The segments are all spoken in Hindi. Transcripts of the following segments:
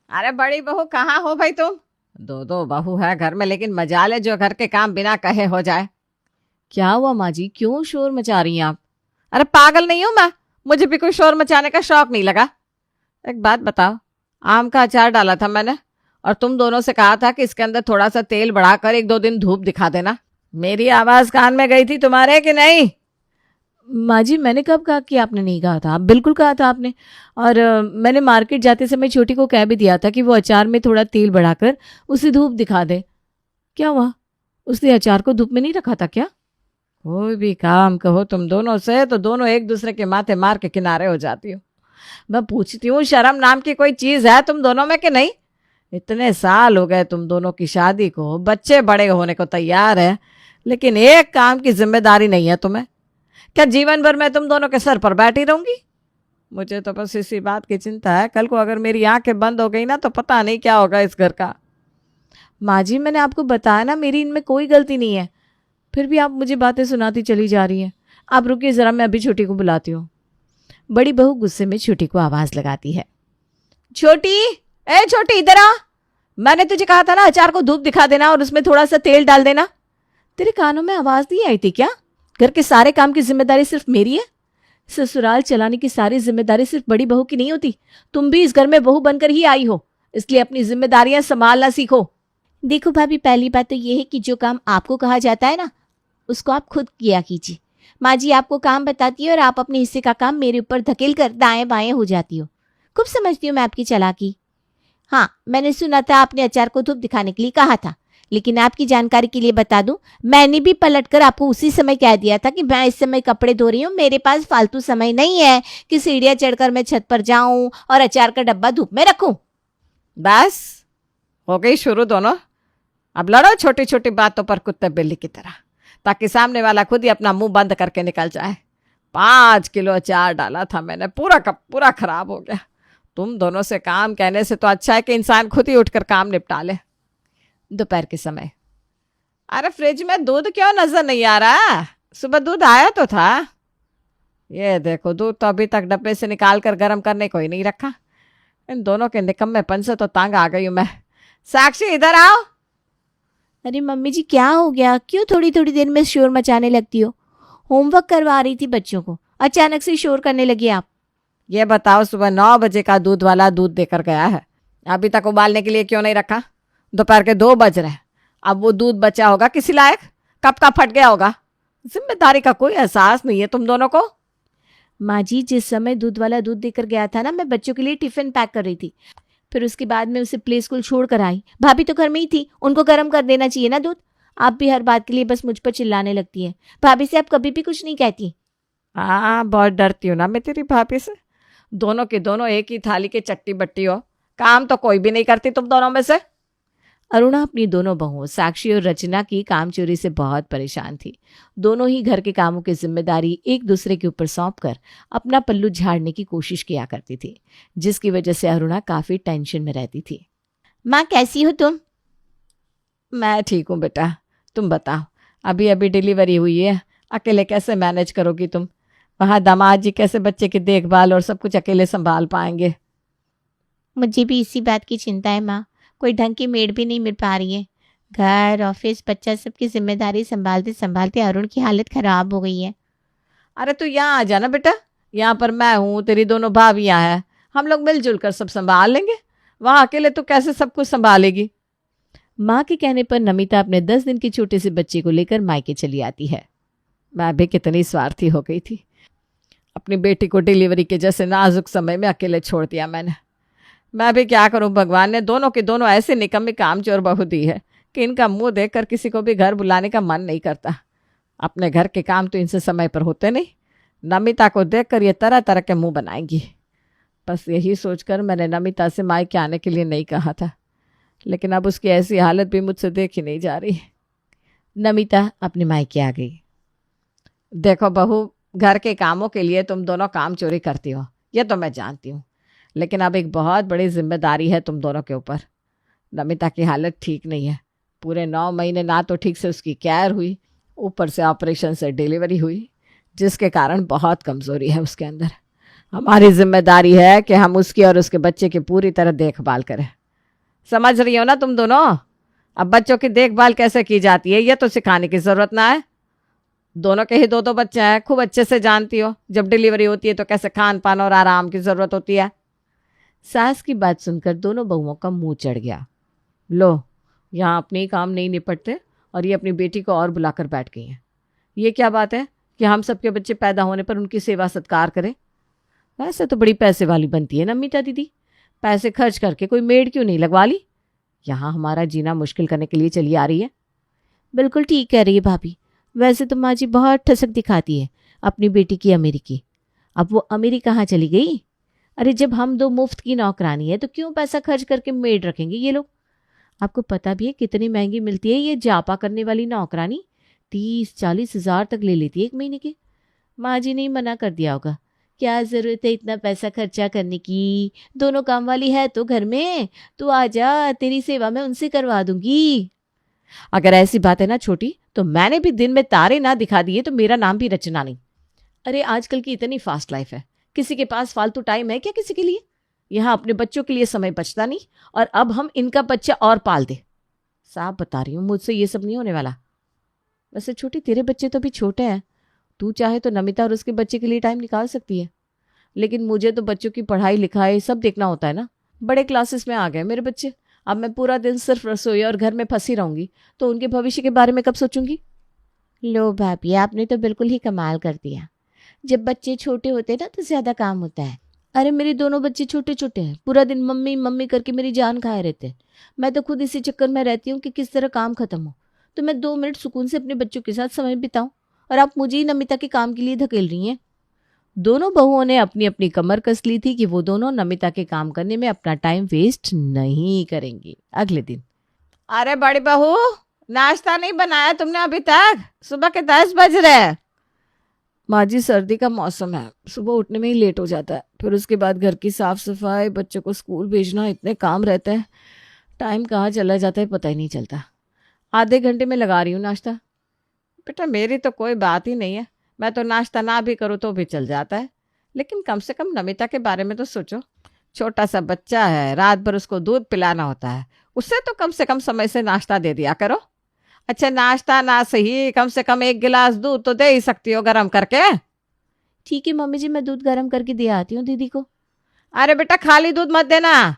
अरे बड़ी बहू कहाँ हो भाई तुम? दो दो बहू है घर में, लेकिन मजाल है जो घर के काम बिना कहे हो जाए। क्या हुआ माँ जी, क्यों शोर मचा रही हैं आप? अरे पागल नहीं हूं मैं, मुझे भी कोई शोर मचाने का शौक नहीं लगा। एक बात बताओ, आम का अचार डाला था मैंने और तुम दोनों से कहा था कि इसके अंदर थोड़ा सा तेल बढ़ाकर एक दो दिन धूप दिखा देना। मेरी आवाज कान में गई थी तुम्हारे कि नहीं? माँ जी मैंने कब कहा कि आपने नहीं कहा था? आप बिल्कुल कहा था आपने। और मैंने मार्केट जाते समय छोटी को कह भी दिया था कि वो अचार में थोड़ा तेल बढ़ाकर उसे धूप दिखा दे। क्या हुआ, उसने अचार को धूप में नहीं रखा था क्या? कोई भी काम कहो तुम दोनों से तो दोनों एक दूसरे के माथे मार के किनारे हो जाती हो। मैं पूछती हूँ, शर्म नाम की कोई चीज है तुम दोनों में कि नहीं? इतने साल हो गए तुम दोनों की शादी को, बच्चे बड़े होने को तैयार है, लेकिन एक काम की जिम्मेदारी नहीं है तुम्हें। क्या जीवन भर मैं तुम दोनों के सर पर बैठी रहूंगी? मुझे तो बस इसी बात की चिंता है, कल को अगर मेरी आंखें बंद हो गई ना तो पता नहीं क्या होगा इस घर का। माँ जी मैंने आपको बताया ना, मेरी इनमें कोई गलती नहीं है, फिर भी आप मुझे बातें सुनाती चली जा रही हैं। आप रुकिए जरा, मैं अभी छोटी को बुलाती हूँ। बड़ी बहू गुस्से में छोटी को आवाज लगाती है। छोटी, ए छोटी इधर आ। मैंने तुझे कहा था ना अचार को धूप दिखा देना और उसमें थोड़ा सा तेल डाल देना। तेरे कानों में आवाज नहीं आई थी क्या? घर के सारे काम की जिम्मेदारी सिर्फ मेरी है? ससुराल चलाने की सारी जिम्मेदारी सिर्फ बड़ी बहू की नहीं होती। तुम भी इस घर में बहू बनकर ही आई हो, इसलिए अपनी जिम्मेदारियां संभालना सीखो। देखो भाभी, पहली बात तो ये है कि जो काम आपको कहा जाता है ना, उसको आप खुद किया कीजिए। माँ जी आपको काम बताती है और आप अपने हिस्से का काम मेरे ऊपर धकेल कर दाएं बाएं हो जाती हो। खूब समझती हूँ मैं आपकी चालाकी। हाँ, मैंने सुना था आपने अचार को धूप दिखाने के लिए कहा था, लेकिन आपकी जानकारी के लिए बता दूं, मैंने भी पलटकर आपको उसी समय कह दिया था कि मैं इस समय कपड़े धो रही हूँ, मेरे पास फालतू समय नहीं है कि सीढ़ियाँ चढ़कर मैं छत पर जाऊं और अचार का डब्बा धूप में रखूं। बस हो गई शुरू दोनों। अब लड़ो छोटी छोटी बातों पर कुत्ते बिल्ली की तरह, ताकि सामने वाला खुद ही अपना मुंह बंद करके निकल जाए। 5 किलो अचार डाला था मैंने, पूरा का पूरा खराब हो गया। तुम दोनों से काम कहने से तो अच्छा है कि इंसान खुद ही उठकर काम निपटा ले। दोपहर के समय, अरे फ्रिज में दूध क्यों नजर नहीं आ रहा? सुबह दूध आया तो था। ये देखो, दूध तो अभी तक डब्बे से निकाल कर गर्म करने को ही नहीं रखा। इन दोनों के निकम्मेपन से तो तंग आ गई हूं मैं। साक्षी इधर आओ। अरे मम्मी जी क्या हो गया, क्यों थोड़ी थोड़ी देर में शोर मचाने लगती हो? होमवर्क करवा रही थी बच्चों को, अचानक से शोर करने लगी आप। ये बताओ, सुबह 9 बजे का दूध वाला दूध देकर गया है, अभी तक उबालने के लिए क्यों नहीं रखा? दोपहर के 2 बज रहे हैं, अब वो दूध बचा होगा किसी लायक? कब का फट गया होगा? जिम्मेदारी का कोई एहसास नहीं है तुम दोनों को। माँ जी जिस समय दूध वाला दूध देकर गया था ना, मैं बच्चों के लिए टिफिन पैक कर रही थी, फिर उसके बाद में उसे प्ले स्कूल छोड़ कर आई। भाभी तो घर में ही थी, उनको गर्म कर देना चाहिए ना दूध। आप भी हर बात के लिए बस मुझ पर चिल्लाने लगती हैं। भाभी से आप कभी भी कुछ नहीं कहती। हाँ, बहुत डरती हूँ ना मैं तेरी भाभी से। दोनों के दोनों एक ही थाली के चट्टी बट्टी हो, काम तो कोई भी नहीं करती तुम दोनों में से। अरुणा अपनी दोनों बहुओं साक्षी और रचना की कामचोरी से बहुत परेशान थी। दोनों ही घर के कामों की जिम्मेदारी एक दूसरे के ऊपर सौंपकर अपना पल्लू झाड़ने की कोशिश किया करती थी, जिसकी वजह से अरुणा काफी टेंशन में रहती थी। माँ कैसी हो तुम? मैं ठीक हूँ बेटा, तुम बताओ। अभी अभी डिलीवरी हुई है, अकेले कैसे मैनेज करोगी तुम? वहाँ दामाद जी कैसे बच्चे की देखभाल और सब कुछ अकेले संभाल पाएंगे? मुझे भी इसी बात की चिंता है माँ, कोई ढंग की मेड भी नहीं मिल पा रही है। घर ऑफिस बच्चा सबकी जिम्मेदारी संभालते संभालते अरुण की हालत खराब हो गई है। अरे तू यहाँ आ जाना बेटा, यहाँ पर मैं हूँ, तेरी दोनों भाभियाँ हैं, हम लोग मिलजुल कर सब संभाल लेंगे। वहाँ अकेले तू कैसे सब कुछ संभालेगी? माँ के कहने पर नमिता अपने 10 दिन के छोटे से बच्चे को लेकर मायके चली आती है। मैं भी कितनी स्वार्थी हो गई थी, अपनी बेटी को डिलीवरी के जैसे नाजुक समय में अकेले छोड़ दिया मैंने। मैं भी क्या करूं, भगवान ने दोनों के दोनों ऐसे निकम्मी कामचोर बहू दी है कि इनका मुंह देखकर किसी को भी घर बुलाने का मन नहीं करता। अपने घर के काम तो इनसे समय पर होते नहीं, नमिता को देखकर ये तरह तरह के मुंह बनाएंगी। बस यही सोचकर मैंने नमिता से मायके आने के लिए नहीं कहा था, लेकिन अब उसकी ऐसी हालत भी मुझसे देखी नहीं जा रही। नमिता अपने मायके आ गई। देखो बहू, घर के कामों के लिए तुम दोनों काम चोरी करती हो, ये तो मैं जानती हूँ, लेकिन अब एक बहुत बड़ी जिम्मेदारी है तुम दोनों के ऊपर। नमिता की हालत ठीक नहीं है, पूरे 9 महीने ना तो ठीक से उसकी केयर हुई, ऊपर से ऑपरेशन से डिलीवरी हुई, जिसके कारण बहुत कमज़ोरी है उसके अंदर। हमारी जिम्मेदारी है कि हम उसकी और उसके बच्चे की पूरी तरह देखभाल करें। समझ रही हो ना तुम दोनों? अब बच्चों की देखभाल कैसे की जाती है ये तो सिखाने की जरूरत ना है। दोनों के ही दो दो बच्चे हैं, खूब अच्छे से जानती हो जब डिलीवरी होती है तो कैसे खान पान और आराम की जरूरत होती है। सास की बात सुनकर दोनों बहुओं का मुंह चढ़ गया। लो, यहाँ अपने ही काम नहीं निपटते और ये अपनी बेटी को और बुलाकर बैठ गई हैं। ये क्या बात है कि हम सबके बच्चे पैदा होने पर उनकी सेवा सत्कार करें? वैसे तो बड़ी पैसे वाली बनती है नमिता दीदी, पैसे खर्च करके कोई मेड क्यों नहीं लगवा ली? यहाँ हमारा जीना मुश्किल करने के लिए चली आ रही है। बिल्कुल ठीक कह रही है भाभी। वैसे तो माँ जी बहुत ठसक दिखाती है अपनी बेटी की अमीरी की। अब वो अमीरी कहाँ चली गई? अरे जब हम दो मुफ्त की नौकरानी है तो क्यों पैसा खर्च करके मेड रखेंगे ये लोग? आपको पता भी है कितनी महंगी मिलती है ये जापा करने वाली नौकरानी? 30-40 हजार तक ले लेती है एक महीने की। माँ जी ने ही मना कर दिया होगा, क्या जरूरत है इतना पैसा खर्चा करने की, दोनों काम वाली है तो घर में, तू आ जा, तेरी सेवा मैं उनसे करवा दूंगी। अगर ऐसी बात है ना छोटी, तो मैंने भी दिन में तारे ना दिखा दिए तो मेरा नाम भी रचना नहीं। अरे आजकल की इतनी फास्ट लाइफ है, किसी के पास फालतू टाइम है क्या किसी के लिए? यहाँ अपने बच्चों के लिए समय बचता नहीं और अब हम इनका बच्चा और पाल दे। साफ बता रही हूँ, मुझसे ये सब नहीं होने वाला। वैसे छोटी, तेरे बच्चे तो भी छोटे हैं, तू चाहे तो नमिता और उसके बच्चे के लिए टाइम निकाल सकती है, लेकिन मुझे तो बच्चों की पढ़ाई लिखाई सब देखना होता है ना। बड़े क्लासेस में आ गए मेरे बच्चे, अब मैं पूरा दिन सिर्फ रसोई और घर में फंसी रहूंगी तो उनके भविष्य के बारे में कब सोचूंगी? लो भाभी, आपने तो बिल्कुल ही कमाल कर दिया। जब बच्चे छोटे होते हैं ना तो ज्यादा काम होता है। अरे मेरे दोनों बच्चे छोटे छोटे हैं, पूरा दिन मम्मी मम्मी करके मेरी जान खाए रहते हैं। मैं तो खुद इसी चक्कर में रहती हूँ कि किस तरह काम खत्म हो तो मैं 2 मिनट सुकून से अपने बच्चों के साथ समय बिताऊं, और आप मुझे ही नमिता के काम के लिए धकेल रही हैं। दोनों बहुओं ने अपनी अपनी कमर कस ली थी कि वो दोनों नमिता के काम करने में अपना टाइम वेस्ट नहीं करेंगी। अगले दिन, अरे बड़ी बहू, नाश्ता नहीं बनाया तुमने अभी तक? सुबह के 10 बज रहे हैं। माँ जी, सर्दी का मौसम है, सुबह उठने में ही लेट हो जाता है, फिर उसके बाद घर की साफ सफाई, बच्चों को स्कूल भेजना, इतने काम रहते हैं, टाइम कहाँ चला जाता है पता ही नहीं चलता। आधे घंटे में लगा रही हूँ नाश्ता। बेटा मेरी तो कोई बात ही नहीं है, मैं तो नाश्ता ना भी करूँ तो भी चल जाता है, लेकिन कम से कम नमिता के बारे में तो सोचो। छोटा सा बच्चा है, रात भर उसको दूध पिलाना होता है, उससे तो कम से कम समय से नाश्ता दे दिया करो। अच्छा नाश्ता ना सही, कम से कम 1 गिलास दूध तो दे ही सकती हो गर्म करके। ठीक है मम्मी जी, मैं दूध गर्म करके दे आती हूँ दीदी को। अरे बेटा खाली दूध मत देना,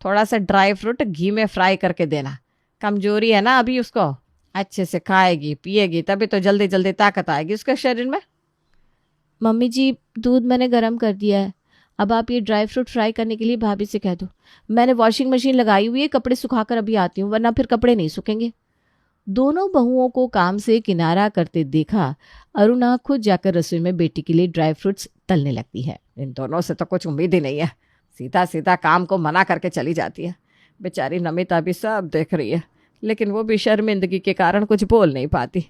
थोड़ा सा ड्राई फ्रूट घी में फ्राई करके देना, कमजोरी है ना अभी उसको, अच्छे से खाएगी पिएगी तभी तो जल्दी जल्दी ताकत आएगी उसके शरीर में। मम्मी जी दूध मैंने गर्म कर दिया है, अब आप ये ड्राई फ्रूट फ्राई करने के लिए भाभी से कह दो। मैंने वॉशिंग मशीन लगाई हुई है, कपड़े सुखाकर अभी आती हूँ वरना फिर कपड़े नहीं सूखेंगे। दोनों बहुओं को काम से किनारा करते देखा अरुणा खुद जाकर रसोई में बेटी के लिए ड्राई फ्रूट्स तलने लगती है। इन दोनों से तो कुछ उम्मीद ही नहीं है, सीधा सीधा काम को मना करके चली जाती है। बेचारी नमिता भी सब देख रही है, लेकिन वो भी शर्मिंदगी के कारण कुछ बोल नहीं पाती।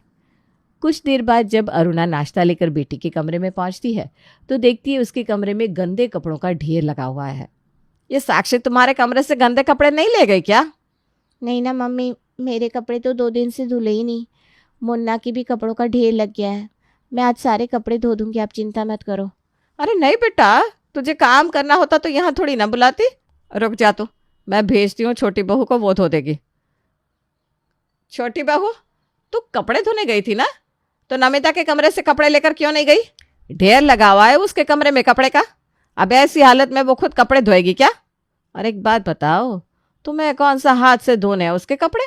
कुछ देर बाद जब अरुणा नाश्ता लेकर बेटी के कमरे में पहुंचती है तो देखती है उसके कमरे में गंदे कपड़ों का ढेर लगा हुआ है। ये साक्षी तुम्हारे कमरे से गंदे कपड़े नहीं ले गई क्या? नहीं ना मम्मी, मेरे कपड़े तो 2 दिन से धुले ही नहीं। मुन्ना की भी कपड़ों का ढेर लग गया है, मैं आज सारे कपड़े धो दूंगी, आप चिंता मत करो। अरे नहीं बेटा, तुझे काम करना होता तो यहाँ थोड़ी ना बुलाती। रुक जा तू, मैं भेजती हूँ छोटी बहू को, वो धो देगी। छोटी बहू, तू कपड़े धोने गई थी ना, तो नमिता के कमरे से कपड़े लेकर क्यों नहीं गई? ढेर लगा हुआ है उसके कमरे में कपड़े का, अब ऐसी हालत में वो खुद कपड़े धोएगी क्या? और एक बात बताओ, तुम्हें कौन सा हाथ से धोने हैं उसके कपड़े?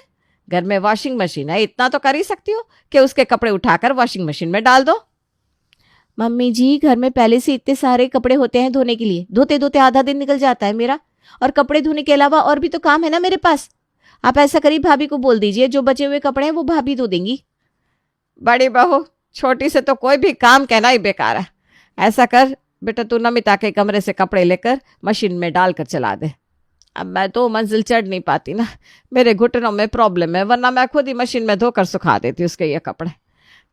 घर में वॉशिंग मशीन है, इतना तो कर ही सकती हो कि उसके कपड़े उठाकर वॉशिंग मशीन में डाल दो। मम्मी जी घर में पहले से इतने सारे कपड़े होते हैं धोने के लिए, धोते धोते आधा दिन निकल जाता है मेरा, और कपड़े धोने के अलावा और भी तो काम है ना मेरे पास। आप ऐसा करिए, भाभी को बोल दीजिए जो बचे हुए कपड़े हैं वो भाभी धो देंगी। बड़ी बहू, छोटी से तो कोई भी काम कहना ही बेकार है। ऐसा कर बेटा, तू नमिता के कमरे से कपड़े लेकर मशीन में डालकर चला दे। अब मैं 2 मंजिल चढ़ नहीं पाती ना, मेरे घुटनों में प्रॉब्लम है, वरना मैं खुद ही मशीन में धोकर सुखा देती उसके ये कपड़े।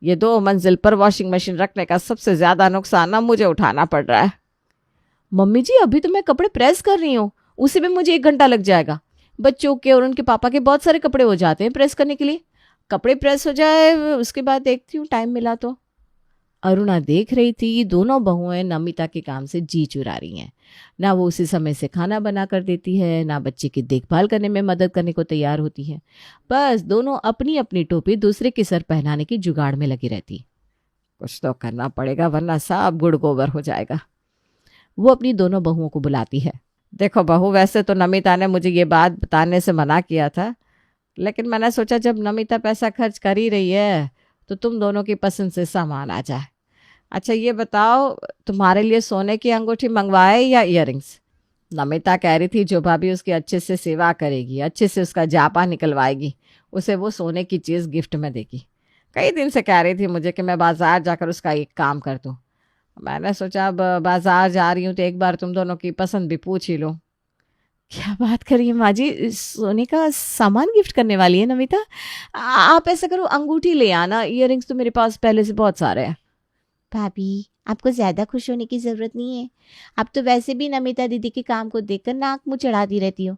ये 2 मंजिल पर वॉशिंग मशीन रखने का सबसे ज्यादा नुकसान ना मुझे उठाना पड़ रहा है। मम्मी जी अभी तो मैं कपड़े प्रेस कर रही हूँ, उसी में मुझे 1 घंटा लग जाएगा। बच्चों के और उनके पापा के बहुत सारे कपड़े हो जाते हैं प्रेस करने के लिए। कपड़े प्रेस हो जाए उसके बाद देखती हूँ टाइम मिला तो। अरुणा देख रही थी दोनों बहुएं नमिता के काम से जी चुरा रही हैं। ना वो उसी समय से खाना बना कर देती है, ना बच्चे की देखभाल करने में मदद करने को तैयार होती है। बस दोनों अपनी अपनी टोपी दूसरे के सर पहनाने की जुगाड़ में लगी रहती। कुछ तो करना पड़ेगा वरना सब गुड़ गोबर हो जाएगा। वो अपनी दोनों बहुओं को बुलाती है। देखो बहू, वैसे तो नमिता ने मुझे ये बात बताने से मना किया था, लेकिन मैंने सोचा जब नमिता पैसा खर्च कर ही रही है तो तुम दोनों की पसंद से सामान आ जाए। अच्छा ये बताओ, तुम्हारे लिए सोने की अंगूठी मंगवाए या इयररिंग्स? नमिता कह रही थी जो भाभी उसकी अच्छे से सेवा करेगी, अच्छे से उसका जापा निकलवाएगी, उसे वो सोने की चीज़ गिफ्ट में देगी। कई दिन से कह रही थी मुझे कि मैं बाजार जाकर उसका एक काम कर दूँ। मैंने सोचा अब बाजार जा रही हूँ तो एक बार तुम दोनों की पसंद भी पूछ ही लो। क्या बात करिए माँ जी, सोने का सामान गिफ्ट करने वाली है नमिता? आप ऐसा करो, अंगूठी ले आना, इयररिंग्स तो मेरे पास पहले से बहुत सारे हैं। भाभी, आपको ज़्यादा खुश होने की ज़रूरत नहीं है। आप तो वैसे भी नमिता दीदी के काम को देखकर नाक मुँह चढ़ाती रहती हो।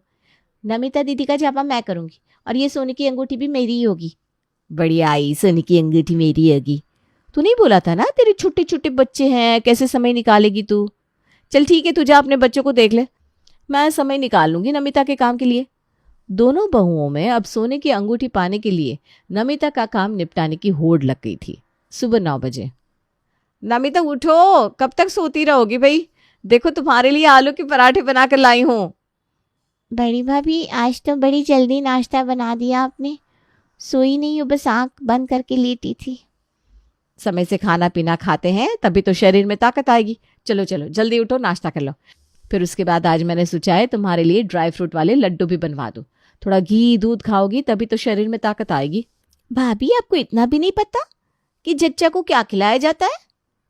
नमिता दीदी का जापा मैं करूँगी और ये सोने की अंगूठी भी मेरी ही होगी। बढ़िया आई, सोने की अंगूठी मेरी होगी। तू नहीं बोला था ना तेरे छोटे छोटे बच्चे हैं, कैसे समय निकालेगी तू? चल ठीक है, तू जा अपने बच्चों को देख ले, मैं समय निकाल लूंगी नमिता के काम के लिए। दोनों बहुओं में अब सोने की अंगूठी पाने के लिए नमिता का काम निपटाने की होड़ लग गई थी। सुबह 9 बजे। नमिता उठो, कब तक सोती रहोगी भाई? देखो तुम्हारे लिए आलू के पराठे बनाकर लाई हूँ। बड़ी भाभी, आज तो बड़ी जल्दी नाश्ता बना दिया आपने। सोई नहीं हो, बस आंख बंद करके लेटी थी। समय से खाना पीना खाते हैं तभी तो शरीर में ताकत आएगी। चलो चलो जल्दी उठो, नाश्ता कर लो। फिर उसके बाद आज मैंने सोचा है तुम्हारे लिए ड्राई फ्रूट वाले लड्डू भी बनवा दूँ। थोड़ा घी दूध खाओगी तभी तो शरीर में ताकत आएगी। भाभी, आपको इतना भी नहीं पता कि जच्चा को क्या खिलाया जाता है?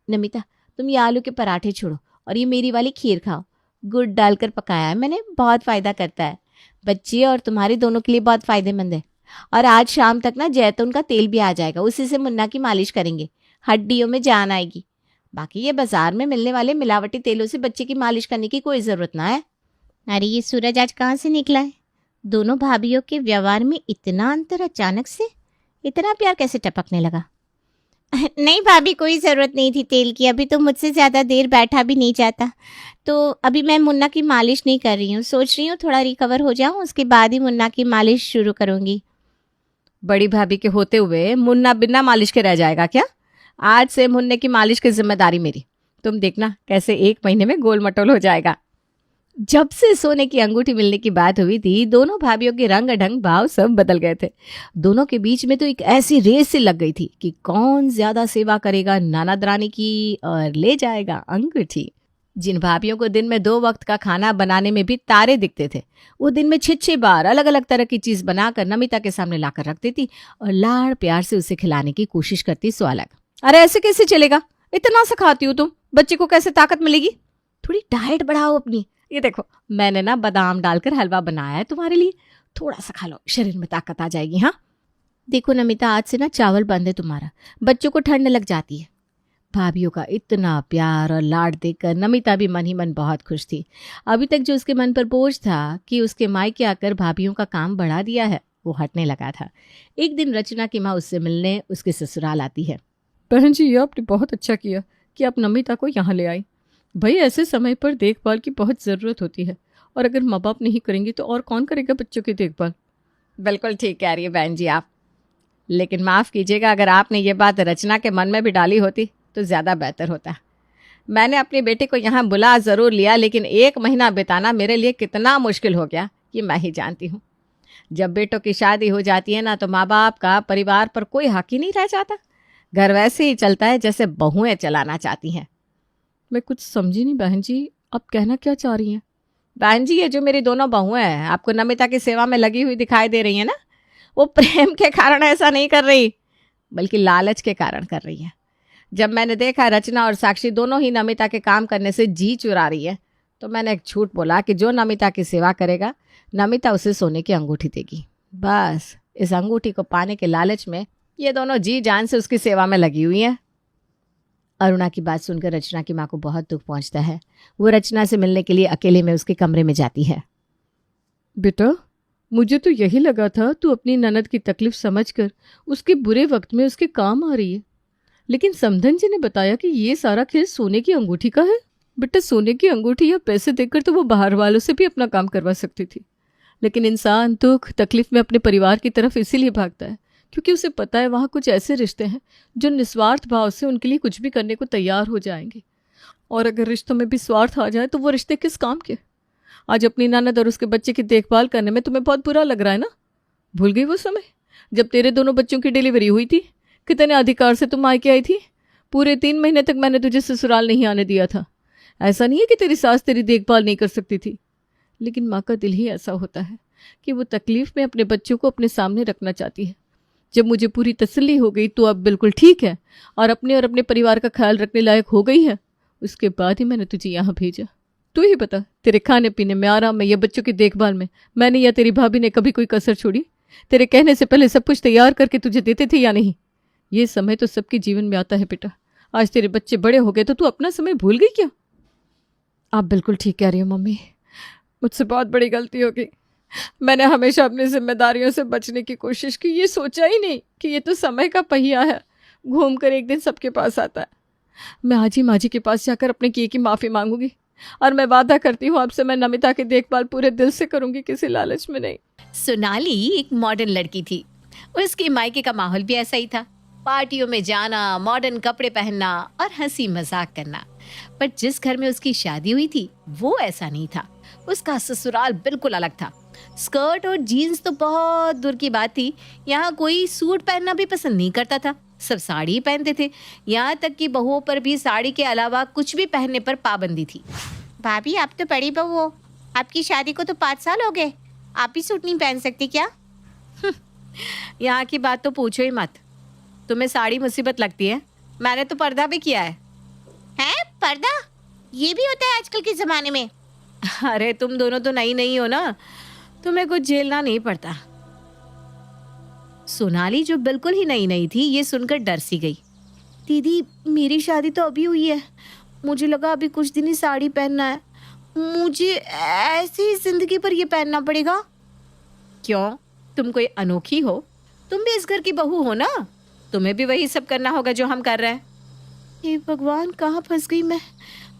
नमिता, तुम ये आलू के पराठे छोड़ो और ये मेरी वाली खीर खाओ। गुड़ डालकर पकाया है मैंने, बहुत फ़ायदा करता है। बच्चे और तुम्हारे दोनों के लिए बहुत फ़ायदेमंद है। और आज शाम तक ना जैतून का तेल भी आ जाएगा, उसी से मुन्ना की मालिश करेंगे, हड्डियों में जान आएगी। बाकी ये बाजार में मिलने वाले मिलावटी तेलों से बच्चे की मालिश करने की कोई ज़रूरत ना है। अरे ये सूरज आज कहाँ से निकला है? दोनों भाभीियों के व्यवहार में इतना अंतर अचानक से, इतना प्यार कैसे टपकने लगा? नहीं भाभी, कोई ज़रूरत नहीं थी तेल की। अभी तो मुझसे ज़्यादा देर बैठा भी नहीं जाता, तो अभी मैं मुन्ना की मालिश नहीं कर रही हूँ। सोच रही हूँ थोड़ा रिकवर हो जाऊँ, उसके बाद ही मुन्ना की मालिश शुरू करूँगी। बड़ी भाभी के होते हुए मुन्ना बिना मालिश के रह जाएगा क्या? आज से मुन्ने की मालिश की जिम्मेदारी मेरी। तुम देखना कैसे 1 महीने में गोल मटोल हो जाएगा। जब से सोने की अंगूठी मिलने की बात हुई थी दोनों भाभीियों के रंग ढंग भाव सब बदल गए थे। दोनों के बीच में तो एक ऐसी रेस से लग गई थी कि कौन ज्यादा सेवा करेगा ननद रानी की और ले जाएगा अंगूठी। जिन भाभीियों को दिन में 2 वक्त का खाना बनाने में भी तारे दिखते थे, वो दिन में 6-6 बार अलग अलग तरह की चीज बनाकर नमिता के सामने लाकर रखती थी और लाड़ प्यार से उसे खिलाने की कोशिश करती। सो अलग, अरे ऐसे कैसे चलेगा? इतना सा खाती हो तुम, बच्चे को कैसे ताकत मिलेगी? थोड़ी डाइट बढ़ाओ अपनी। ये देखो मैंने ना बादाम डालकर हलवा बनाया है तुम्हारे लिए, थोड़ा सा खा लो, शरीर में ताकत आ जाएगी। हाँ देखो नमिता, आज से ना चावल बंद है तुम्हारा, बच्चों को ठंड लग जाती है। भाभीियों का इतना प्यार और लाड देखकर नमिता भी मन ही मन बहुत खुश थी। अभी तक जो उसके मन पर बोझ था कि उसके मायके आकर भाभीियों का काम बढ़ा दिया है, वो हटने लगा था। एक दिन रचना की माँ उससे मिलने उसके ससुराल आती है। बहन जी, आपने बहुत अच्छा किया कि आप नमिता को यहाँ ले आई। भाई ऐसे समय पर देखभाल की बहुत ज़रूरत होती है, और अगर माँ बाप नहीं करेंगे तो और कौन करेगा बच्चों की देखभाल? बिल्कुल ठीक कह रही है बहन जी आप, लेकिन माफ़ कीजिएगा अगर आपने ये बात रचना के मन में भी डाली होती तो ज़्यादा बेहतर होता। मैंने अपनी बेटी को यहाँ बुला ज़रूर लिया, लेकिन 1 महीना बिताना मेरे लिए कितना मुश्किल हो गया ये मैं ही जानती हूँ। जब बेटों की शादी हो जाती है ना तो माँ बाप का परिवार पर कोई हक ही नहीं रह जाता। घर वैसे ही चलता है जैसे बहुएं चलाना चाहती हैं। मैं कुछ समझी नहीं बहन जी, आप कहना क्या चाह रही हैं? बहन जी, ये जो मेरी दोनों बहुएं हैं आपको नमिता की सेवा में लगी हुई दिखाई दे रही है ना, वो प्रेम के कारण ऐसा नहीं कर रही, बल्कि लालच के कारण कर रही है। जब मैंने देखा रचना और साक्षी दोनों ही नमिता के काम करने से जी चुरा रही है, तो मैंने एक झूठ बोला कि जो नमिता की सेवा करेगा नमिता उसे सोने की अंगूठी देगी। बस इस अंगूठी को पाने के लालच में ये दोनों जी जान से उसकी सेवा में लगी हुई हैं। अरुणा की बात सुनकर रचना की माँ को बहुत दुख पहुंचता है। वो रचना से मिलने के लिए अकेले में उसके कमरे में जाती है। बेटा, मुझे तो यही लगा था तू अपनी ननद की तकलीफ समझकर उसके बुरे वक्त में उसके काम आ रही है, लेकिन समधन जी ने बताया कि ये सारा खेल सोने की अंगूठी का है। बेटा, सोने की अंगूठी या पैसे देकर तो वो बाहर वालों से भी अपना काम करवा सकती थी, लेकिन इंसान दुख तकलीफ में अपने परिवार की तरफ इसीलिए भागता है क्योंकि उसे पता है वहाँ कुछ ऐसे रिश्ते हैं जो निस्वार्थ भाव से उनके लिए कुछ भी करने को तैयार हो जाएंगे। और अगर रिश्तों में भी स्वार्थ आ जाए तो वो रिश्ते किस काम के। आज अपनी ननद और उसके बच्चे की देखभाल करने में तुम्हें बहुत बुरा लग रहा है ना? भूल गई वो समय जब तेरे दोनों बच्चों की डिलीवरी हुई थी? कितने अधिकार से तुम मायके आई थी। पूरे 3 महीने तक मैंने तुझे ससुराल नहीं आने दिया था। ऐसा नहीं है कि तेरी सास तेरी देखभाल नहीं कर सकती थी, लेकिन माँ का दिल ही ऐसा होता है कि वो तकलीफ में अपने बच्चों को अपने सामने रखना चाहती है। जब मुझे पूरी तसल्ली हो गई तो अब बिल्कुल ठीक है और अपने परिवार का ख्याल रखने लायक हो गई है, उसके बाद ही मैंने तुझे यहाँ भेजा। तू ही बता, तेरे खाने पीने में, आराम में या बच्चों की देखभाल में मैंने या तेरी भाभी ने कभी कोई कसर छोड़ी? तेरे कहने से पहले सब कुछ तैयार करके तुझे देते थे या नहीं? ये समय तो सबके जीवन में आता है बेटा। आज तेरे बच्चे बड़े हो गए तो तू अपना समय भूल गई क्या? आप बिल्कुल ठीक कह रही हो मम्मी, मुझसे बहुत बड़ी गलती हो गई। मैंने हमेशा अपनी जिम्मेदारियों से बचने की कोशिश की, ये सोचा ही नहीं कि ये तो समय का पहिया है, घूम कर एक दिन सबके पास आता है। मैं आज ही माँ जी के पास जाकर अपने किए की माफ़ी मांगूंगी और मैं वादा करती हूँ आपसे, मैं नमिता की देखभाल पूरे दिल से करूंगी, किसी लालच में नहीं। सोनाली एक मॉडर्न लड़की थी। उसके मायके का माहौल भी ऐसा ही था, पार्टियों में जाना, मॉडर्न कपड़े पहनना और हंसी मजाक करना। पर जिस घर में उसकी शादी हुई थी वो ऐसा नहीं था। उसका ससुराल बिल्कुल अलग था। स्कर्ट और जीन्स तो बहुत दूर की बात थी, यहाँ कोई सूट पहनना भी पसंद नहीं करता था, सब साड़ी ही पहनते थे। यहाँ तक कि बहुओं पर भी साड़ी के अलावा कुछ भी पहनने पर पाबंदी थी। भाभी, आप तो बड़ी बहू हो, आपकी शादी को तो 5 साल हो गए, आप ही सूट नहीं पहन सकती क्या? यहाँ की बात तो पूछो ही मत। तुम्हें साड़ी मुसीबत लगती है? मैंने तो पर्दा भी किया है। हैं, पर्दा? ये भी होता है आजकल के ज़माने में? अरे तुम दोनों तो नई नहीं हो ना, तुम्हें कुछ झेलना नहीं पड़ता। सोनाली जो बिल्कुल ही नई थी, ये सुनकर डर सी गई। दीदी, मेरी शादी तो अभी हुई है, मुझे लगा अभी कुछ दिन ही साड़ी पहनना है, मुझे ऐसी ही जिंदगी पर ये पहनना पड़ेगा। क्यों, तुम कोई अनोखी हो? तुम भी इस घर की बहू हो ना, तुम्हें भी वही सब करना होगा जो हम कर रहे हैं। हे भगवान, कहाँ फंस गई मैं।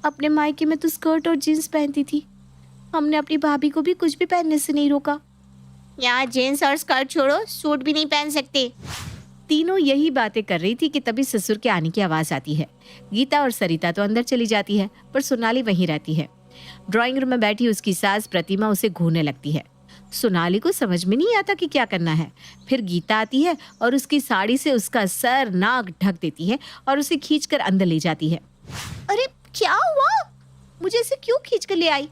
अपने मायके में तो स्कर्ट और जीन्स पहनती थी, हमने अपनी भाभी को भी कुछ भी पहनने से नहीं रोका। यहाँ जीन्स और स्कर्ट छोड़ो, सूट भी नहीं पहन सकते। तीनों यही बातें कर रही थी कि तभी ससुर के आने की आवाज़ आती है। गीता और सरिता तो अंदर चली जाती है, पर सोनाली वहीं रहती है। ड्राइंग रूम में बैठी उसकी सास प्रतिमा उसे घूरने लगती है। सोनाली को समझ में नहीं आता कि क्या करना है। फिर गीता आती है और उसकी साड़ी से उसका सर नाक ढक देती है और उसे खींचकर अंदर ले जाती है। अरे क्या हुआ? मुझे इसे क्यों खींच कर ले आई?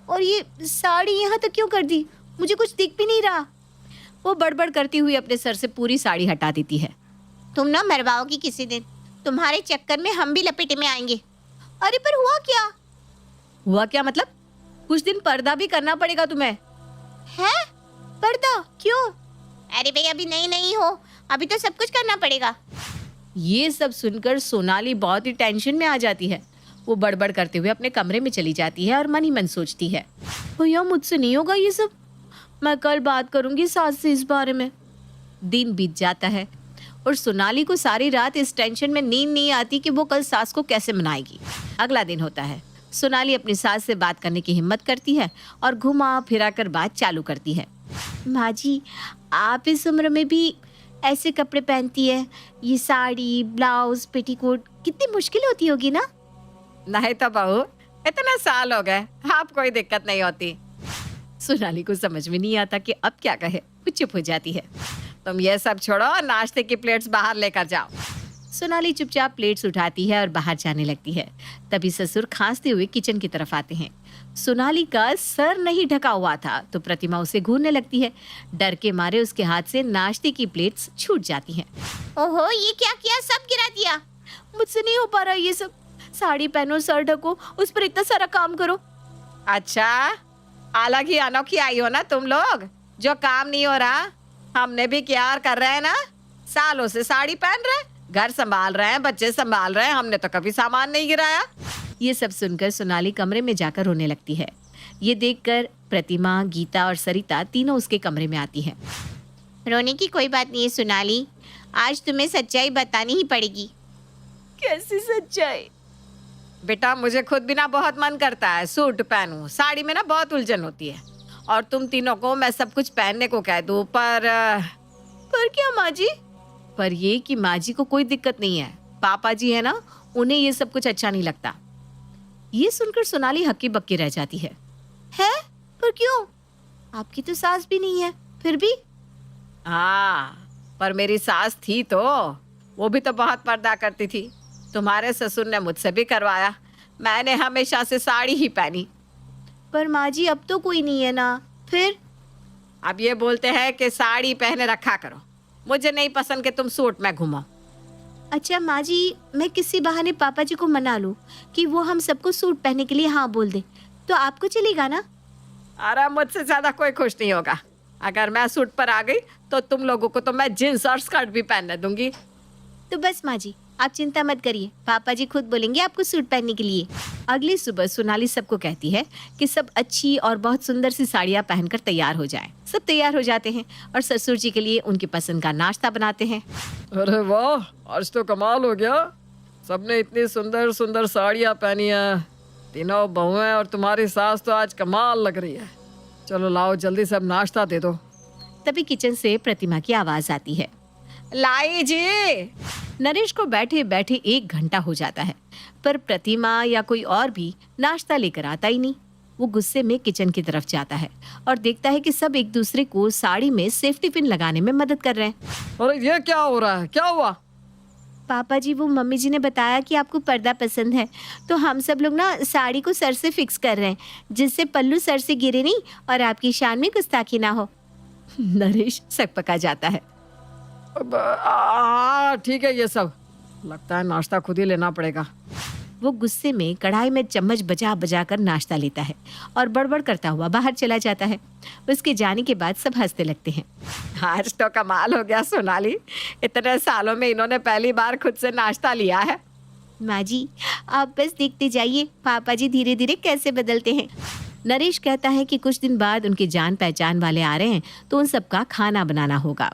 और ये साड़ी यहाँ तक क्यों कर दी? मुझे कुछ दिख भी नहीं रहा। वो बड़बड़ करती हुई अपने सर से पूरी साड़ी हटा देती है। तुम ना मरवाओगी किसी दिन, तुम्हारे चक्कर में हम भी लपेटे में आएंगे। अरे पर हुआ क्या? हुआ क्या मतलब? कुछ दिन पर्दा भी करना पड़ेगा तुम्हें। है? पर्दा क्यों? अरे भाई, अभी नहीं हो, अभी तो सब कुछ करना पड़ेगा। ये सब सुनकर सोनाली बहुत ही टेंशन में आ जाती है। वो बड़बड़ करते हुए अपने कमरे में चली जाती है और मन ही मन सोचती है, भैया मुझसे नहीं होगा ये सब, मैं कल बात करूंगी सास से इस बारे में। दिन बीत जाता है और सोनाली को सारी रात इस टेंशन में नींद नहीं आती कि वो कल सास को कैसे मनाएगी। अगला दिन होता है। सोनाली अपनी सास से बात करने की हिम्मत करती है और घुमा फिरा कर बात चालू करती है। माँ जी, आप इस उम्र में भी ऐसे कपड़े पहनती है, ये साड़ी, ब्लाउज, पेटीकोट, कितनी मुश्किल होती होगी ना? नहीं तो बहू, इतना साल हो गए, आप कोई दिक्कत नहीं होती। सोनाली को समझ में नहीं आता कि अब क्या कहे, वो चुप हो जाती है। तुम ये सब छोड़ो और नाश्ते की प्लेट्स बाहर लेकर जाओ। सोनाली चुपचाप प्लेट्स उठाती है और बाहर जाने लगती है। तभी ससुर खांसते हुए किचन की तरफ आते हैं। सोनाली का सर नहीं ढका हुआ था तो प्रतिमा उसे घूरने लगती है। डर के मारे उसके हाथ से नाश्ते की प्लेट्स छूट जाती हैं। ओहो, ये क्या किया? सब गिरा दिया। मुझसे नहीं हो पा रहा ये सब। साड़ी पहनो, सर ढको, उस पर इतना सारा काम करो। अच्छा, अलग ही अनोखी आई हो ना तुम लोग, जो काम नहीं हो रहा हमने भी क्या कर रहे हैं ना। सालों से साड़ी पहन रहे, घर संभाल रहे हैं, बच्चे संभाल रहे हैं, हमने तो कभी सामान नहीं गिराया। ये सब सुनकर सोनाली कमरे में जाकर रोने लगती है। ये देखकर प्रतिमा, गीता और सरिता तीनों उसके कमरे में आती हैं। रोने की कोई बात नहीं है सोनाली, आज तुम्हें सच्चाई बतानी ही पड़ेगी। कैसी सच्चाई। बेटा मुझे खुद भी ना बहुत मन करता है सूट पहनूं, साड़ी में ना बहुत उलझन होती है। और तुम तीनों को मैं सब कुछ पहनने को कह दूं, पर क्या माँ जी? पर ये कि माँ जी को कोई दिक्कत नहीं है, पापा जी है ना, उन्हें ये सब कुछ अच्छा नहीं लगता। ये सुनकर सोनाली हक्की बक्की रह जाती है। पर क्यों? आपकी तो सास भी नहीं है, फिर भी। हाँ, पर मेरी सास थी तो वो भी तो बहुत पर्दा करती थी। तुम्हारे ससुर ने मुझसे भी करवाया, मैंने हमेशा से साड़ी ही पहनी। पर माँ जी अब तो कोई नहीं है ना, फिर? अब ये बोलते हैं कि साड़ी पहने रखा करो, मुझे नहीं पसंद कि तुम सूट में घूमो। अच्छा माँ जी, मैं किसी बहाने पापा जी को मना लूं कि वो हम सबको सूट पहनने के लिए हाँ बोल दे, तो आपको चलेगा ना? अरे मुझसे ज्यादा कोई खुश नहीं होगा। अगर मैं सूट पर आ गई तो तुम लोगों को तो मैं जींस और स्कर्ट भी पहनने दूंगी। तो बस माँ जी, आप चिंता मत करिए, पापा जी खुद बोलेंगे आपको सूट पहनने के लिए। अगली सुबह सोनाली सबको कहती है कि सब अच्छी और बहुत सुंदर सी साड़ियाँ पहनकर तैयार हो जाएं। सब तैयार हो जाते हैं और ससुर जी के लिए उनकी पसंद का नाश्ता बनाते हैं। अरे वाह, आज तो कमाल हो गया। सबने इतनी सुंदर सुंदर साड़ियाँ पहनी हैं। तीनों बहुएं और तुम्हारी सास तो आज कमाल लग रही है। चलो लाओ जल्दी सब नाश्ता दे दो। तभी किचन से प्रतिमा की आवाज आती है, लाई जी। नरेश को बैठे बैठे 1 घंटा हो जाता है, पर प्रतिमा या कोई और भी नाश्ता लेकर आता ही नहीं। वो गुस्से में किचन की तरफ जाता है और देखता है कि सब एक दूसरे को साड़ी में सेफ्टी पिन लगाने में मदद कर रहे हैं। अरे ये क्या हो रहा है, क्या हुआ? पापा जी, वो मम्मी जी ने बताया कि आपको पर्दा पसंद है, तो हम सब लोग ना साड़ी को सर से फिक्स कर रहे हैं, जिससे पल्लू सर से गिरे नहीं और आपकी शान में गुस्ताखी ना हो। नरेश सकपका जाता है। ठीक है, ये सब लगता है नाश्ता खुद ही लेना पड़ेगा। वो गुस्से में कढ़ाई में चम्मच बजा बजा कर नाश्ता लेता है और बड़बड़ करता हुआ बाहर चला जाता है। उसके जाने के बाद सब हंसने लगते हैं। आज तो कमाल हो गया सोनाली, इतने सालों में इन्होंने पहली बार खुद से नाश्ता लिया है। माँ जी, आप बस देखते जाइए पापा जी धीरे धीरे कैसे बदलते हैं। नरेश कहता है कि कुछ दिन बाद उनके जान पहचान वाले आ रहे हैं, तो उन सबका खाना बनाना होगा।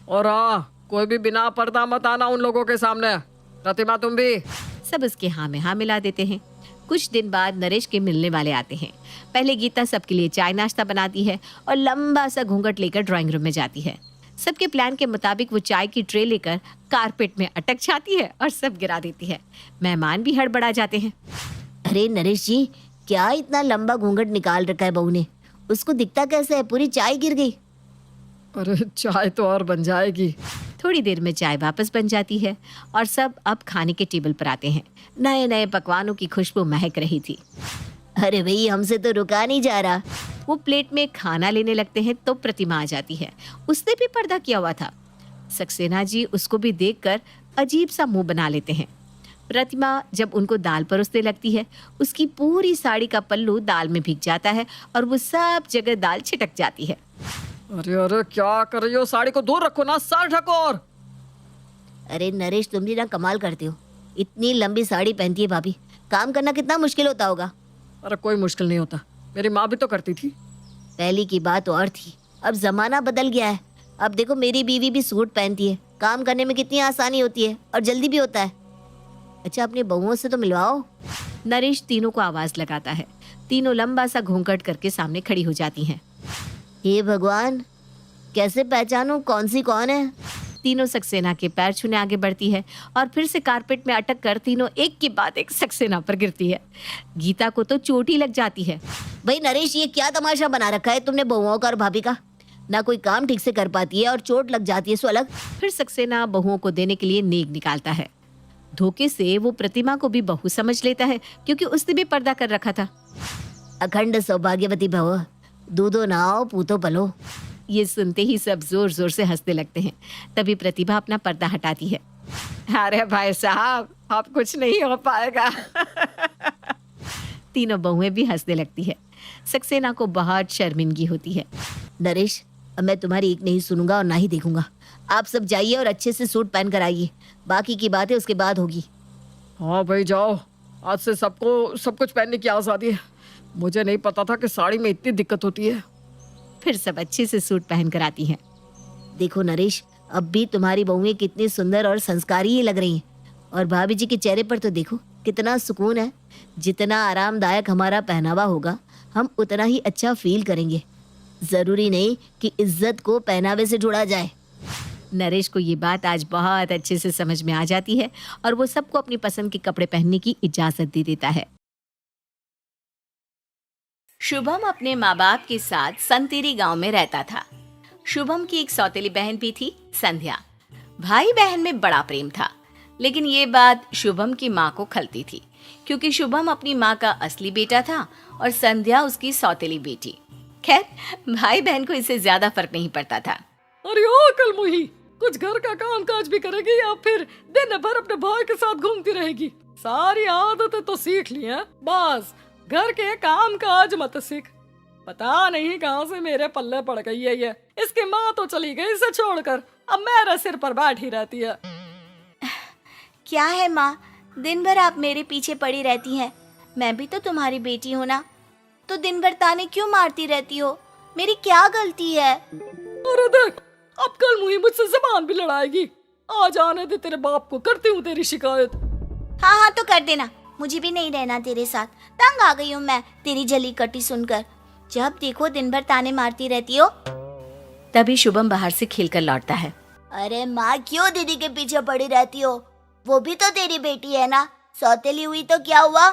और हाँ, कोई भी बिना पर्दा मत आना उन लोगों के सामने। प्रतिमा तुम भी। सब उसके हाँ में हाँ मिला देते हैं। कुछ दिन बाद नरेश के मिलने वाले आते हैं। पहले गीता सबके लिए चाय नाश्ता बनाती है और लंबा सा घूंघट लेकर ड्राइंग रूम में जाती है। सबके प्लान के मुताबिक वो चाय की ट्रे लेकर कारपेट में अटक जाती है और सब गिरा देती है। मेहमान भी हड़बड़ा जाते हैं। अरे नरेश जी, क्या इतना लंबा घूंघट निकाल रखा है बहू ने? उसको दिखता कैसे है? पूरी चाय गिर गई। अरे चाय तो और बन जाएगी। थोड़ी देर में चाय वापस बन जाती है और सब अब खाने के टेबल पर आते हैं। नए नए पकवानों की खुशबू महक रही थी। अरे भाई, हमसे तो रुका नहीं जा रहा। वो प्लेट में खाना लेने लगते हैं तो प्रतिमा आ जाती है। उसने भी पर्दा किया हुआ था। सक्सेना जी उसको भी देखकर अजीब सा मुंह बना लेते हैं। प्रतिमा जब उनको दाल परोसने लगती है, उसकी पूरी साड़ी का पल्लू दाल में भीग जाता है और वो सब जगह दाल छिटक जाती है। अरे अरे क्या कर रही हो? साड़ी को दूर रखो ना, सर ढको। और अरे नरेश, तुम भी ना कमाल करते हो। इतनी लंबी साड़ी पहनती है भाभी, काम करना कितना मुश्किल होता होगा। अरे कोई मुश्किल नहीं होता, मेरी माँ भी तो करती थी। पहली की बात और थी, अब जमाना बदल गया है। अब देखो, मेरी बीवी भी सूट पहनती है। काम करने में कितनी आसानी होती है और जल्दी भी होता है। अच्छा, अपनी बहुओं से तो मिलवाओ। नरेश तीनों को आवाज लगाता है। तीनों लंबा सा घूंघट करके सामने खड़ी हो जाती हैं। हे भगवान, कैसे पहचानूं कौन सी कौन है? तीनों सक्सेना के पैर छूने आगे बढ़ती है और फिर से कारपेट में अटक कर तीनों एक के बाद एक सक्सेना पर गिरती है। गीता को तो चोट ही लग जाती है। भाई नरेश, ये क्या तमाशा बना रखा है तुमने बहुओं का और भाभी का? ना कोई काम ठीक से कर पाती है और चोट लग जाती है, सो अलग। फिर सक्सेना बहुओं को देने के लिए नेक निकालता है। धोखे से वो प्रतिमा को भी बहू समझ लेता है, क्योंकि उसने भी पर्दा कर रखा था। अखंड सौभाग्यवती भव, दूधो नाओ पूतो पलो। ये सुनते ही सब जोर जोर से हंसने लगते हैं। तभी प्रतिभा अपना पर्दा हटाती है। अरे भाई साहब, अब कुछ नहीं हो पाएगा। तीनों बहुएं भी हंसने लगती है। सक्सेना को बहुत शर्मिंदगी होती है। नरेश, अब मैं तुम्हारी एक नहीं सुनूंगा और ना ही देखूंगा। आप सब जाइए और अच्छे से सूट पहन कर आइए। बाकी की बातें उसके बाद होगी। हाँ भाई जाओ, आज से सबको सब कुछ पहनने की आज़ादी है। मुझे नहीं पता था कि साड़ी में इतनी दिक्कत होती है। फिर सब अच्छे से सूट पहन कर आती हैं। देखो नरेश, अब भी तुम्हारी बहुएं कितनी सुंदर और संस्कारी ही लग रही हैं। और भाभी जी के चेहरे पर तो देखो कितना सुकून है। जितना आरामदायक हमारा पहनावा होगा हम उतना ही अच्छा फील करेंगे। जरूरी नहीं कि इज्जत को पहनावे से जोड़ा जाए। नरेश को ये बात आज बहुत अच्छे से समझ में आ जाती है और वो सबको अपनी पसंद के कपड़े पहनने की इजाजत दे देता है। शुभम अपने माँ बाप के साथ संतेरी गांव में रहता था। शुभम की एक सौतेली बहन भी थी, संध्या। भाई बहन में बड़ा प्रेम था, लेकिन ये बात शुभम की माँ को खलती थी, क्योंकि शुभम अपनी माँ का असली बेटा था और संध्या उसकी सौतेली बेटी। खैर, भाई बहन को इससे ज्यादा फर्क नहीं पड़ता था। अरे ओ कल मुही, कुछ घर का काम काज भी करेगी या फिर दिन भर अपने भाई के साथ घूमती रहेगी? सारी आदतें तो सीख ली हैं, बस घर के काम काज मत सीख। पता नहीं कहाँ से मेरे पल्ले पड़ गई है ये। इसकी माँ तो चली गई इसे छोड़कर, अब मेरे सिर पर बैठी रहती है। क्या है माँ, दिन भर आप मेरे पीछे पड़ी रहती हैं। मैं भी तो तुम्हारी बेटी हूँ ना, तो दिन भर ताने क्यों मारती रहती हो? मेरी क्या गलती है? अरे देख, अब कल मुही मुझसे जबान भी लड़ाएगी। आ जाने दे तेरे बाप को, करती हूँ तेरी शिकायत। हाँ हाँ तो कर देना, मुझे भी नहीं रहना तेरे साथ। तंग आ गई हूँ मैं तेरी जली कटी सुनकर। जब देखो दिन भर ताने मारती रहती हो। तभी शुभम बाहर से खेलकर लौटता है। अरे माँ, क्यों दीदी के पीछे पड़ी रहती हो? वो भी तो तेरी बेटी है ना, सौतेली हुई तो क्या हुआ?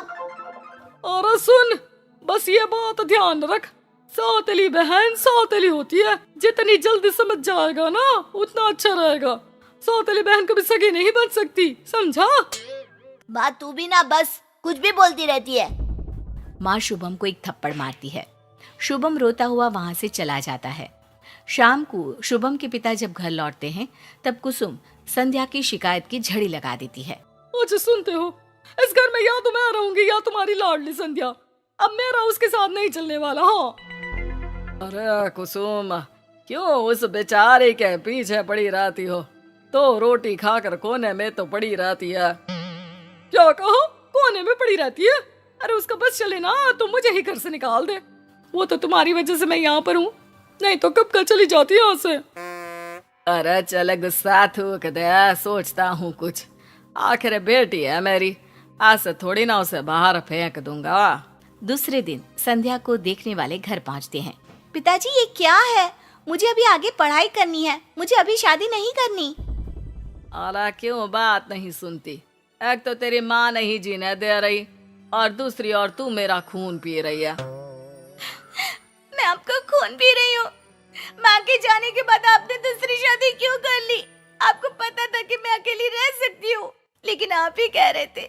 अरे सुन, बस ये बात ध्यान रख, सौतेली बहन सौतेली होती है। जितनी जल्दी समझ जाएगा ना उतना अच्छा रहेगा। सौतेली बहन कभी सगी नहीं बन सकती, समझा? बात तू भी ना बस कुछ भी बोलती रहती है। माँ शुभम को एक थप्पड़ मारती है। शुभम रोता हुआ वहां से चला जाता है। शाम को शुभम के पिता जब घर लौटते हैं, तब कुसुम संध्या की शिकायत की झड़ी लगा देती है। अच्छा सुनते हो, इस घर में या तो मैं रहूंगी या तुम्हारी लाडली संध्या। अब मेरा उसके साथ नहीं चलने वाला। हाँ। अरे कुसुम, क्यों उस बेचारे के पीछे पड़ी रहती हो? तो रोटी खाकर कोने में तो पड़ी रहती है। क्या कहो? कोने में पड़ी रहती है? अरे उसका बस चले ना तो मुझे ही घर से निकाल दे। वो तो तुम्हारी वजह से मैं यहाँ पर हूँ, नहीं तो कब का चली जाती यहाँ से। अरे चल गुस्सा थूक दे, सोचता हूँ कुछ। आखिर बेटी है मेरी, आज से थोड़ी ना उसे बाहर फेंक दूंगा। दूसरे दिन संध्या को देखने वाले घर पहुंचते हैं। पिताजी ये क्या है? मुझे अभी आगे पढ़ाई करनी है, मुझे अभी शादी नहीं करनी। अरे क्यों बात नहीं सुनती? एक तो तेरी माँ नहीं जीने दे रही और दूसरी और तू मेरा खून पी रही है। मैं आपका खून पी रही हूँ? माँ के जाने के बाद आपने दूसरी शादी क्यों कर ली? आपको पता था कि मैं अकेली रह सकती हूँ, लेकिन आप ही कह रहे थे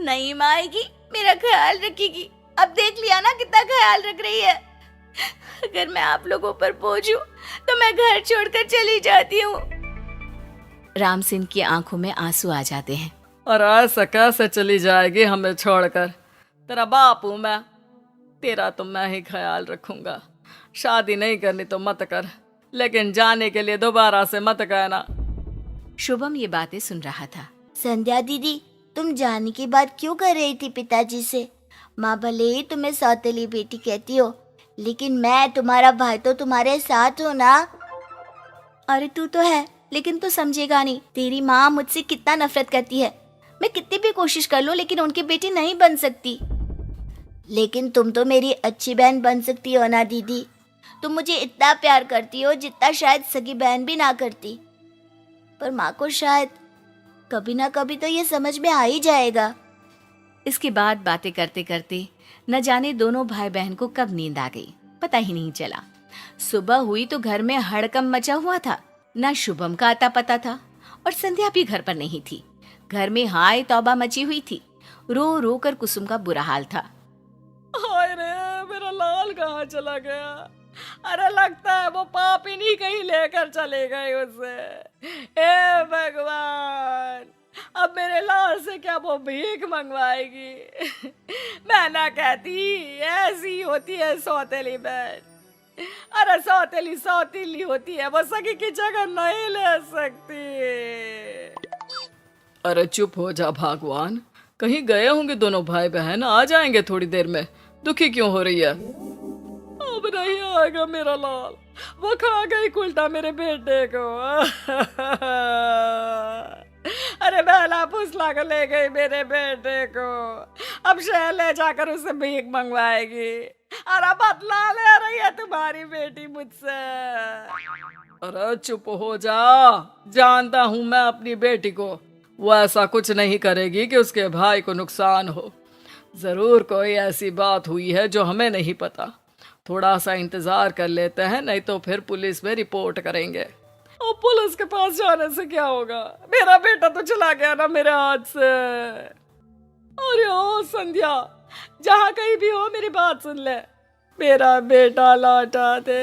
नहीं माँ आएगी, मेरा ख्याल रखेगी। अब देख लिया ना कितना ख्याल रख रही है। अगर मैं आप लोगों पर बोझ हूँ तो मैं घर छोड़कर चली जाती हूँ। राम सिंह की आंखों में आंसू आ जाते हैं। और ऐसा कैसे चली जाएगी हमें छोड़कर? तेरा बाप हूँ मैं, तेरा तो मैं ही ख्याल रखूंगा। शादी नहीं करनी तो मत कर, लेकिन जाने के लिए दोबारा से मत कहना। शुभम ये बातें सुन रहा था। संध्या दीदी, तुम जाने की बात क्यों कर रही थी पिताजी से? माँ भले ही तुम्हें सौतेली बेटी कहती हो, लेकिन मैं तुम्हारा भाई तो तुम्हारे साथ हूँ ना। अरे तू तो है, लेकिन तू समझेगा नहीं। तेरी माँ मुझसे कितना नफरत करती है। मैं कितनी भी कोशिश कर लूं लेकिन उनकी बेटी नहीं बन सकती। लेकिन तुम तो मेरी अच्छी बहन बन सकती हो ना दीदी। तुम मुझे इतना प्यार करती हो जितना शायद सगी बहन भी ना करती। पर माँ को शायद कभी ना कभी तो ये समझ में आ ही जाएगा। इसके बाद बातें करते करते न जाने दोनों भाई बहन को कब नींद आ गई, पता ही नहीं चला। सुबह हुई तो घर में हड़कंप मचा हुआ था। ना शुभम का आता पता था और संध्या भी घर पर नहीं थी। घर में हाय तौबा मची हुई थी। रो रो कर कुसुम का बुरा हाल था। हाय रे, मेरा लाल कहाँ चला गया? अरे लगता है वो पापी नहीं कहीं लेकर चले गए उसे। हे भगवान, अब मेरे लाल से क्या वो भीख मंगवाएगी? मैं ना कहती ऐसी होती है सौतेली बहन। अरे सौतेली सौतीली होती है, वो सगी की जगह नहीं ले सकती। अरे चुप हो जा भगवान, कहीं गए होंगे दोनों भाई बहन, आ जाएंगे थोड़ी देर में। दुखी क्यों हो रही है? अब नहीं आएगा मेरा लाल, वो खा गई उल्टा मेरे बेटे को। अरे मेरे बहला फुसला को ले गई मेरे बेटे को, अब शहर ले जाकर उसे भीख मंगवाएगी। अरे बदला ले रही है तुम्हारी बेटी मुझसे। अरे चुप हो जा, जानता हूँ मैं अपनी बेटी को, वो ऐसा कुछ नहीं करेगी कि उसके भाई को नुकसान हो। जरूर कोई ऐसी बात हुई है जो हमें नहीं पता। थोड़ा सा इंतजार कर लेते हैं, नहीं तो फिर पुलिस में रिपोर्ट करेंगे। और पुलिस के पास जाने से क्या होगा, मेरा बेटा तो चला गया ना मेरे हाथ से। अरे ओ संध्या, जहाँ कहीं भी हो मेरी बात सुन ले, मेरा बेटा लौटा दे।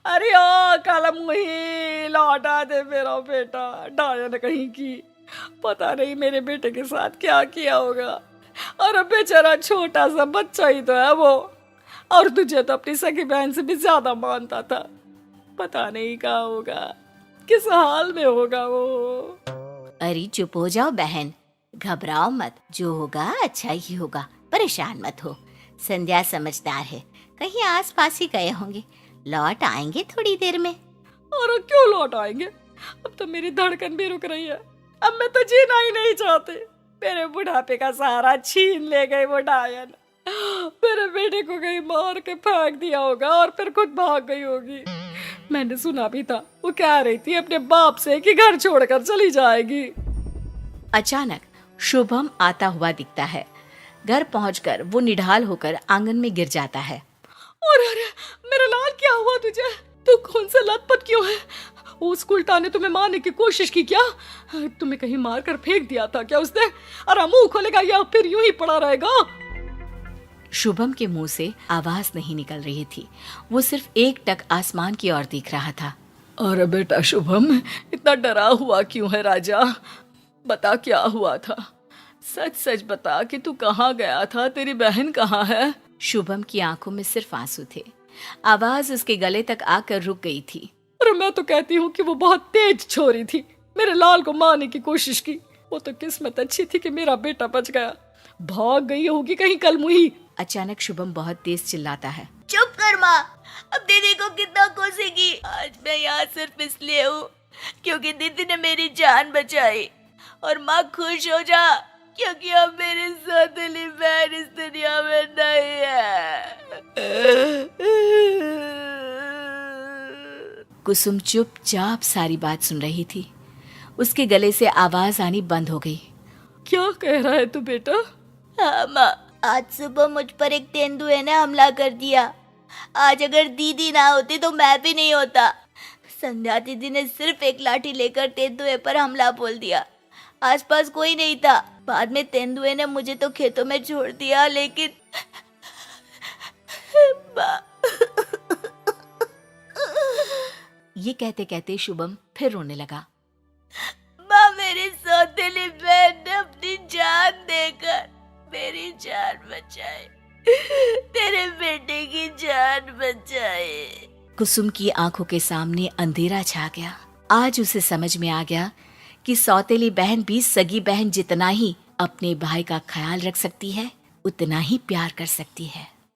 अरे ओ कालमुही, लौटा दे मेरा बेटा। डायन कहीं की, पता नहीं मेरे बेटे के साथ क्या किया होगा। और बेचारा छोटा सा बच्चा ही तो है वो, और तुझे तो अपनी सगी बहन से भी ज्यादा मानता था। पता नहीं क्या होगा, किस हाल में होगा वो। अरे चुप हो जाओ बहन, घबराओ मत, जो होगा अच्छा ही होगा, परेशान मत हो। संध्या समझदार है, कहीं आसपास ही गए होंगे, लौट आएंगे थोड़ी देर में। और क्यों लौट आएंगे, अब तो मेरी धड़कन भी रुक रही है। अब मैं तो जीना ही नहीं चाहती। मेरे बुढ़ापे का सहारा छीन ले गई वो डायन। मेरे बेटे को कहीं मार के फेंक दिया होगा और फिर खुद भाग गई होगी। मैंने सुना भी था, वो कह रही थी अपने बाप से कि घर छोड़कर चली जाएगी। अचानक शुभम आता हुआ दिखता है। घर पहुंचकर वो निढाल होकर आंगन में गिर जाता है। अरे अरे मेरे लाल, क्या हुआ तुझे? तू कौन सा लतपत क्यों है? उस उल्टा ने तुम्हें मारने की कोशिश की क्या? तुम्हें कहीं मार कर फेंक दिया था क्या उसने? अरे मुंह खोलेगा या फिर यूं ही पड़ा रहेगा? शुभम के मुंह से आवाज नहीं निकल रही थी, वो सिर्फ एक टक आसमान की ओर देख रहा था। अरे बेटा शुभम, इतना डरा हुआ क्यों है राजा? बता क्या हुआ था, सच सच बता कि तू कहाँ गया था, तेरी बहन कहाँ है? शुभम की आंखों में सिर्फ आंसू थे, आवाज उसके गले तक आकर रुक गई थी। अरे मैं तो कहती हूँ कि वो बहुत तेज छोरी थी, मेरे लाल को मारने की कोशिश की। वो तो किस्मत अच्छी थी कि मेरा बेटा बच गया, भाग गई होगी कहीं कलमुही। अचानक शुभम बहुत तेज चिल्लाता है। चुप कर माँ, अब दीदी को कितना कोसेगी? आज मैं यहाँ सिर्फ इसलिए हूँ क्योंकि दीदी ने मेरी जान बचाई। और माँ खुश हो जा, क्योंकि अब मेरी सौतेली बहन इस दुनिया में नहीं है। कुसुम चुपचाप सारी बात सुन रही थी, उसके गले से आवाज आनी बंद हो गई। क्या कह रहा है तू बेटा? हाँ माँ, आज सुबह मुझ पर एक तेंदुए ने हमला कर दिया। आज अगर दीदी ना होती तो मैं भी नहीं होता। संध्या दीदी ने सिर्फ एक लाठी लेकर तेंदुए पर हमला बोल दिया। आसपास कोई नहीं था। बाद में तेंदुए ने मुझे तो खेतों में छोड़ दिया, लेकिन ये कहते कहते शुभम फिर रोने लगा। माँ, मेरी सौतेली बहन ने अपनी जान देकर मेरी जान बचाई, तेरे बेटे की जान बचाई। कुसुम की आंखों के सामने अंधेरा छा गया। आज उसे समझ में आ गया कि सौतेली बहन भी सगी बहन जितना ही अपने भाई का ख्याल रख सकती है, उतना ही प्यार कर सकती है।